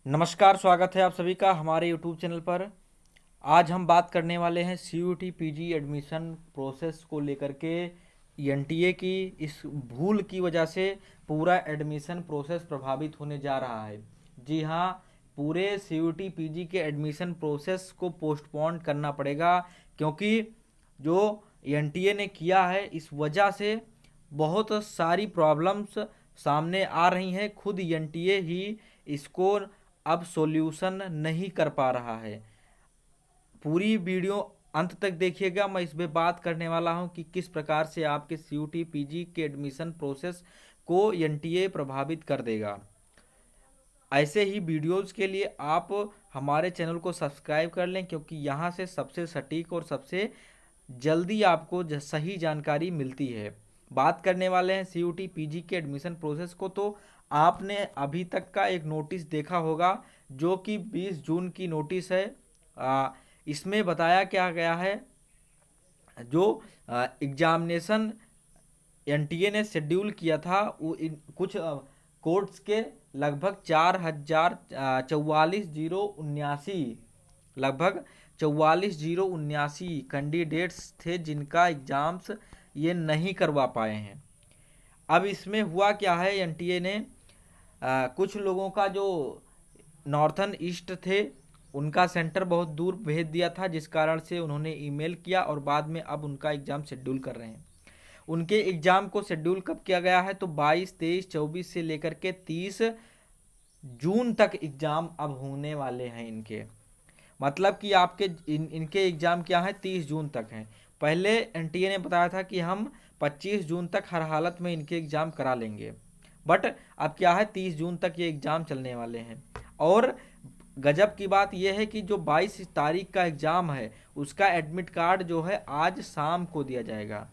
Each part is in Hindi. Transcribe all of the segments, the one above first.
नमस्कार, स्वागत है आप सभी का हमारे यूट्यूब चैनल पर। आज हम बात करने वाले हैं सीयूटी पीजी एडमिशन प्रोसेस को लेकर के। एनटीए की इस भूल की वजह से पूरा एडमिशन प्रोसेस प्रभावित होने जा रहा है। जी हाँ, पूरे सीयूटी पीजी के एडमिशन प्रोसेस को पोस्टपोन करना पड़ेगा, क्योंकि जो एनटीए ने किया है इस वजह से बहुत सारी प्रॉब्लम्स सामने आ रही हैं। खुद एनटीए ही इसको अब सॉल्यूशन नहीं कर पा रहा है। पूरी वीडियो अंत तक देखिएगा। मैं इस पे बात करने वाला हूं कि किस प्रकार से आपके सीयूटी पीजी के एडमिशन प्रोसेस को एनटीए प्रभावित कर देगा। ऐसे ही वीडियोस के लिए आप हमारे चैनल को सब्सक्राइब कर लें, क्योंकि यहाँ से सबसे सटीक और सबसे जल्दी आपको सही जानकारी मिलती है। बात करने वाले हैं सीयूटी पीजी के एडमिशन प्रोसेस को। तो आपने अभी तक का एक नोटिस देखा होगा, जो कि 20 जून की नोटिस है। इसमें बताया क्या गया है, जो एग्जामिनेशन एनटीए ने शेड्यूल किया था वो कुछ कोर्ट्स के लगभग 4,044,079 लगभग 44,079 कैंडिडेट्स थे जिनका एग्जाम्स ये नहीं करवा पाए हैं। अब इसमें हुआ क्या है, एनटीए ने कुछ लोगों का जो नॉर्थन ईस्ट थे उनका सेंटर बहुत दूर भेज दिया था, जिस कारण से उन्होंने ईमेल किया और बाद में अब उनका एग्ज़ाम शेड्यूल कर रहे हैं। उनके एग्ज़ाम को शेड्यूल कब किया गया है, तो 22, 23, 24 से लेकर के 30 जून तक एग्ज़ाम अब होने वाले हैं इनके। मतलब कि आपके इनके एग्ज़ाम क्या है, 30 जून तक हैं। पहले एनटीए ने बताया था कि हम 25 जून तक हर हालत में इनके एग्ज़ाम करा लेंगे, बट अब क्या है, 30 जून तक ये एग्ज़ाम चलने वाले हैं। और गजब की बात यह है कि जो 22 तारीख का एग्ज़ाम है उसका एडमिट कार्ड जो है आज शाम को दिया जाएगा।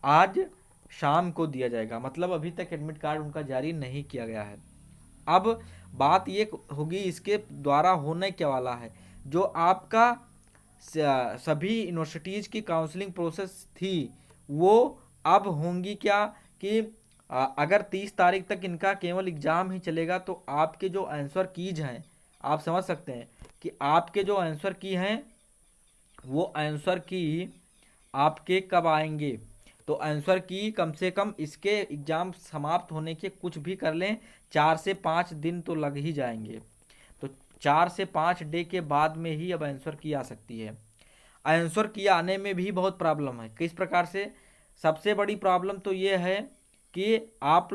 आज शाम को दिया जाएगा, मतलब अभी तक एडमिट कार्ड उनका जारी नहीं किया गया है। अब बात ये होगी इसके द्वारा होने क्या वाला है। जो आपका सभी यूनिवर्सिटीज़ की काउंसलिंग प्रोसेस थी वो अब होंगी क्या, कि अगर 30 तारीख तक इनका केवल एग्ज़ाम ही चलेगा तो आपके जो आंसर कीज हैं, आप समझ सकते हैं कि आपके जो आंसर की हैं वो आंसर की आपके कब आएंगे। तो आंसर की कम से कम इसके एग्ज़ाम समाप्त होने के कुछ भी कर लें 4 से 5 दिन तो लग ही जाएंगे। तो 4 से 5 डे के बाद में ही अब आंसर की आ सकती है। आंसर की आने में भी बहुत प्रॉब्लम है। किस प्रकार से, सबसे बड़ी प्रॉब्लम तो ये है कि आप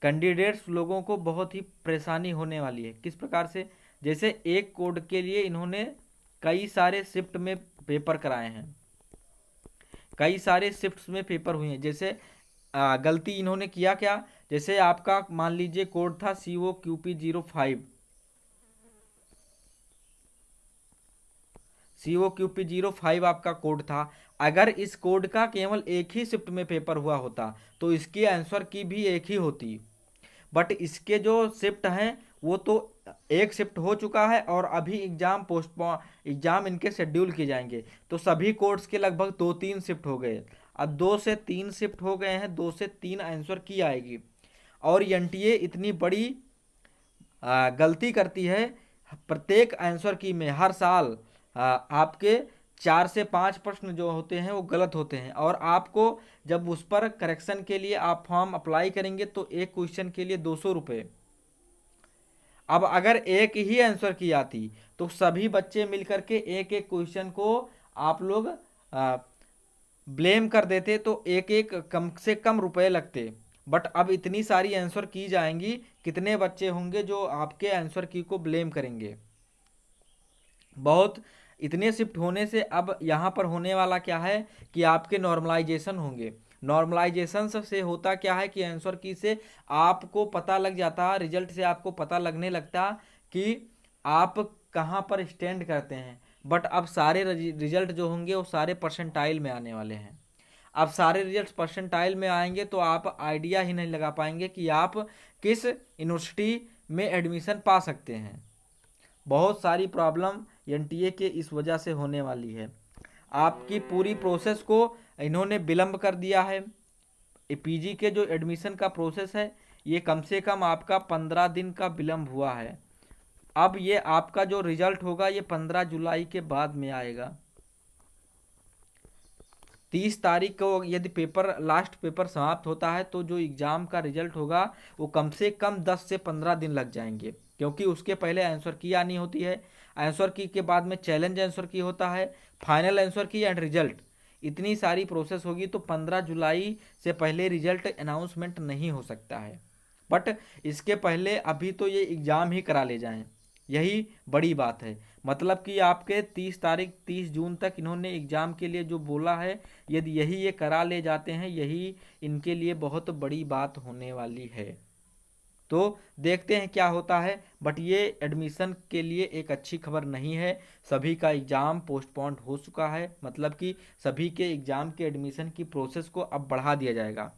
कैंडिडेट्स लोगों को बहुत ही परेशानी होने वाली है। किस प्रकार से, जैसे एक कोड के लिए इन्होंने कई सारे शिफ्ट में पेपर कराए हैं, कई सारे शिफ्ट्स में पेपर हुए हैं। जैसे गलती इन्होंने किया क्या, जैसे आपका मान लीजिए कोड था COQP05, COQP05 आपका कोड था। अगर इस कोड का केवल एक ही शिफ्ट में पेपर हुआ होता तो इसके आंसर की भी एक ही होती, बट इसके जो शिफ्ट हैं वो तो एक शिफ्ट हो चुका है और अभी एग्ज़ाम इनके शेड्यूल किए जाएंगे। तो सभी कोर्स के लगभग 2-3 शिफ्ट हो गए। अब 2 से 3 शिफ्ट हो गए हैं, 2 से 3 आंसर की आएगी। और एनटीए इतनी बड़ी गलती करती है प्रत्येक आंसर की में। हर साल आपके 4 से 5 प्रश्न जो होते हैं वो गलत होते हैं, और आपको जब उस पर करेक्शन के लिए आप फॉर्म अप्लाई करेंगे तो एक क्वेश्चन के लिए 200 रुपये। अब अगर एक ही आंसर की आती तो सभी बच्चे मिलकर के एक एक क्वेश्चन को आप लोग ब्लेम कर देते, तो एक एक कम से कम रुपए लगते। बट अब इतनी सारी आंसर की जाएंगी, कितने बच्चे होंगे जो आपके आंसर की को ब्लेम करेंगे। बहुत इतने शिफ्ट होने से अब यहाँ पर होने वाला क्या है कि आपके नॉर्मलाइजेशन होंगे। नॉर्मलाइजेशन से होता क्या है कि आंसर की से आपको पता लग जाता, रिजल्ट से आपको पता लगने लगता कि आप कहाँ पर स्टैंड करते हैं। बट अब सारे रिजल्ट जो होंगे वो सारे परसेंटाइल में आने वाले हैं। अब सारे रिजल्ट परसेंटाइल में आएंगे तो आप आइडिया ही नहीं लगा पाएंगे कि आप किस यूनिवर्सिटी में एडमिशन पा सकते हैं। बहुत सारी प्रॉब्लम एनटीए के इस वजह से होने वाली है। आपकी पूरी प्रोसेस को इन्होंने विलंब कर दिया है। पीजी के जो एडमिशन का प्रोसेस है ये कम से कम आपका 15 दिन का विलंब हुआ है। अब ये आपका जो रिजल्ट होगा ये 15 जुलाई के बाद में आएगा। 30 तारीख को यदि पेपर लास्ट पेपर समाप्त होता है तो जो एग्ज़ाम का रिजल्ट होगा वो कम से कम 10 से 15 दिन लग जाएंगे, क्योंकि उसके पहले आंसर की आनी होती है, आंसर की के बाद में चैलेंज आंसर की होता है, फाइनल आंसर की एंड रिजल्ट, इतनी सारी प्रोसेस होगी। तो 15 जुलाई से पहले रिजल्ट अनाउंसमेंट नहीं हो सकता है। बट इसके पहले अभी तो ये एग्ज़ाम ही करा ले जाएं, यही बड़ी बात है। मतलब कि आपके 30 जून तक इन्होंने एग्ज़ाम के लिए जो बोला है, यदि यही ये करा ले जाते हैं, यही इनके लिए बहुत बड़ी बात होने वाली है। तो देखते हैं क्या होता है। बट ये एडमिशन के लिए एक अच्छी खबर नहीं है। सभी का एग्ज़ाम पोस्टपोन्ड हो चुका है, मतलब कि सभी के एग्ज़ाम के एडमिशन की प्रोसेस को अब बढ़ा दिया जाएगा।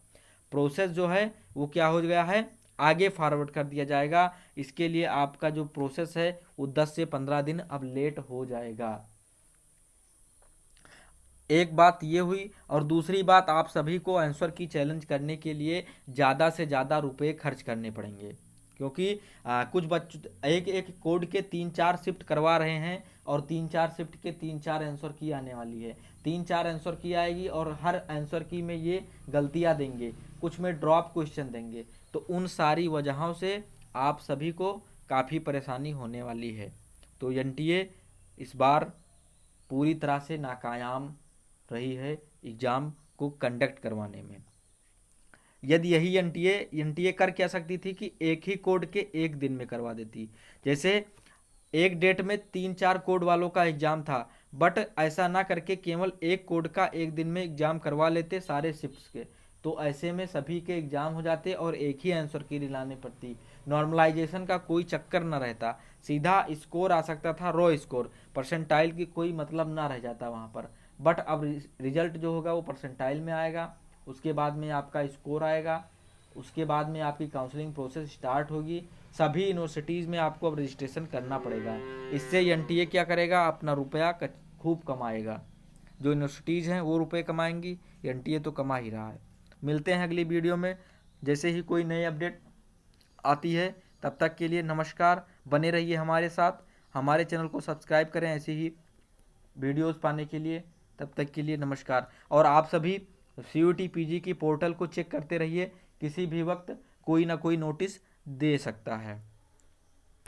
प्रोसेस जो है वो क्या हो गया है, आगे फॉरवर्ड कर दिया जाएगा। इसके लिए आपका जो प्रोसेस है वो 10 से 15 दिन अब लेट हो जाएगा। एक बात ये हुई, और दूसरी बात आप सभी को आंसर की चैलेंज करने के लिए ज़्यादा से ज़्यादा रुपए खर्च करने पड़ेंगे, क्योंकि कुछ बच्चों एक एक कोड के 3-4 शिफ्ट करवा रहे हैं, और 3-4 शिफ्ट के 3-4 आंसर की आने वाली है। 3-4 आंसर की आएगी और हर आंसर की में ये गलतियां देंगे, कुछ में ड्रॉप क्वेश्चन देंगे। तो उन सारी वजहों से आप सभी को काफ़ी परेशानी होने वाली है। तो एनटीए इस बार पूरी तरह से नाकाम रही है एग्ज़ाम को कंडक्ट करवाने में। यदि यही एनटीए कर क्या सकती थी कि एक ही कोड के एक दिन में करवा देती। जैसे एक डेट में 3-4 कोड वालों का एग्ज़ाम था, बट ऐसा ना करके केवल एक कोड का एक दिन में एग्ज़ाम करवा लेते सारे शिफ्ट्स के। तो ऐसे में सभी के एग्ज़ाम हो जाते और एक ही आंसर की लानी पड़ती। नॉर्मलाइजेशन का कोई चक्कर ना रहता, सीधा स्कोर आ सकता था, रॉ स्कोर, परसेंटाइल की कोई मतलब ना रह जाता वहाँ पर। बट अब रिजल्ट जो होगा वो परसेंटाइल में आएगा, उसके बाद में आपका स्कोर आएगा, उसके बाद में आपकी काउंसलिंग प्रोसेस स्टार्ट होगी। सभी यूनिवर्सिटीज़ में आपको अब रजिस्ट्रेशन करना पड़ेगा। इससे एनटीए क्या करेगा, अपना रुपया खूब कमाएगा। जो यूनिवर्सिटीज़ हैं वो रुपए कमाएंगी, एनटीए तो कमा ही रहा है। मिलते हैं अगली वीडियो में, जैसे ही कोई नई अपडेट आती है। तब तक के लिए नमस्कार, बने रहिए हमारे साथ, हमारे चैनल को सब्सक्राइब करें ऐसी ही वीडियोस पाने के लिए। तब तक के लिए नमस्कार। और आप सभी CUET PG की पोर्टल को चेक करते रहिए, किसी भी वक्त कोई ना कोई नोटिस दे सकता है।